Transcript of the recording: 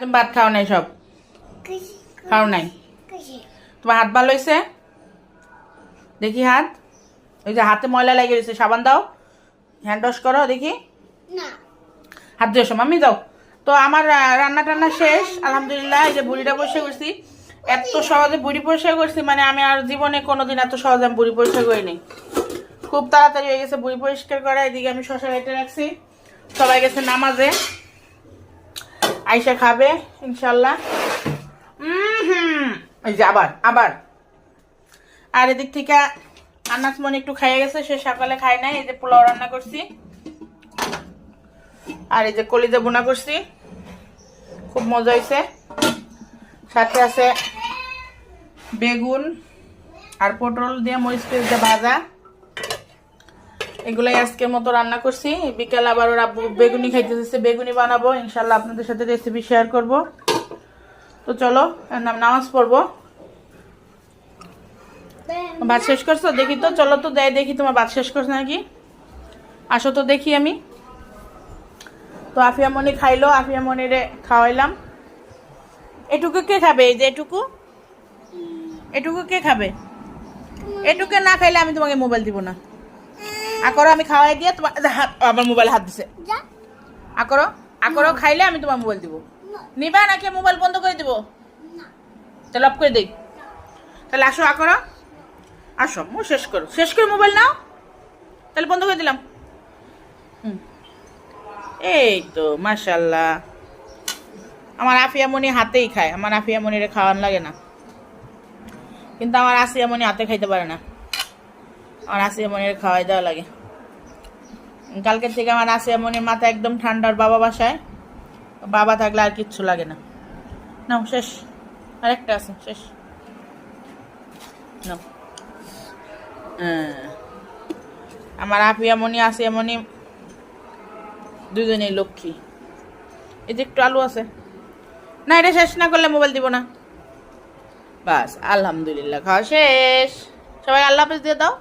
তুমি ভাত খাও নাই সব খাও নাই তোমার হাত ভালো হয়েছে দেখি হাত ওই যে হাতে ময়লা লেগে গেছে সাবান দাও হ্যান্ড ওয়াশ করো দেখি হাত দিয়ে এসো মাম্মি যাও তো আমার রান্না টান্না শেষ আলহামদুলিল্লাহ এই যে বুড়িটা পরিষ্কার করছি এত সহজে বুড়ি পরিষ্কার করছি মানে আমি আর জীবনে কোনোদিন এত সহজে আমি বুড়ি পরিষ্কার করিনি খুব তাড়াতাড়ি হয়ে গেছে বুড়ি পরিষ্কার করা এদিকে আমি শশা কেটে রাখছি সবাই গেছে নামাজে আইসা খাবে ইনশাল্লাহ এই যে আবার আবার আর এদিক থেকে আনাস মনে একটু খাইয়ে গেছে সে সকালে খায় নাই এই যে পোলাও রান্না করছি আর এই যে কলিজা বোনা করছি খুব মজা হয়েছে সাথে আছে বেগুন আর পটল দিয়ে মরিচ পেঁয়াজ দিয়ে ভাজা এগুলাই আজকের মতো রান্না করছি বিকেল আবার ওরা বেগুনি খাইতে দিচ্ছে বেগুনি বানাবো ইনশাল্লাহ আপনাদের সাথে রেসিপি শেয়ার করব তো চলো নামাজ পড়বো ভাত শেষ করছো দেখি তো চলো তো দেয় দেখি তোমার ভাত শেষ করছো নাকি আসো তো দেখি আমি তো আফিয়া মনি খাইলো আফিয়া মনিরে খাওয়াইলাম এটুকু কে খাবে এই যে এটুকু কে খাবে এটুকু না খাইলে আমি তোমাকে মোবাইল দিব না আকরো আমি খাওয়াই দিয়ে তোমার আমার মোবাইল হাত দিছে আকরো খাইলে আমি তোমার মোবাইল দিব নিবা নাকি মোবাইল বন্ধ করে দিব তাহলে অফ করে দেই তাহলে আসো আকরো আসো শেষ করে মোবাইল নাও তাহলে বন্ধ করে দিলাম এই তো মাশাআল্লাহ আমার আফিয়া মনি হাতেই খায় আমার আফিয়া মনিরে খাওয়ান লাগে না কিন্তু আমার আসিয়া মনি হাতে খাইতে পারে না আমার আসিয়া মনির খাওয়াই দেওয়া লাগে কালকের থেকে আমার আসিয়া মনির মাথা একদম ঠান্ডার বাবা বাসায় বাবা থাকলে আর কিচ্ছু লাগে না নাও শেষ আরেকটা আছে শেষ নাও আমার আফিয়া মনি আসিয়া মনি দুজনেই লক্ষ্মী এই যে একটু আলু আছে না এটা শেষ না করলে মোবাইল দিব না বাস আলহামদুলিল্লাহ খাওয়া শেষ সবাই আল্লাহ হাফেজ দিয়ে দাও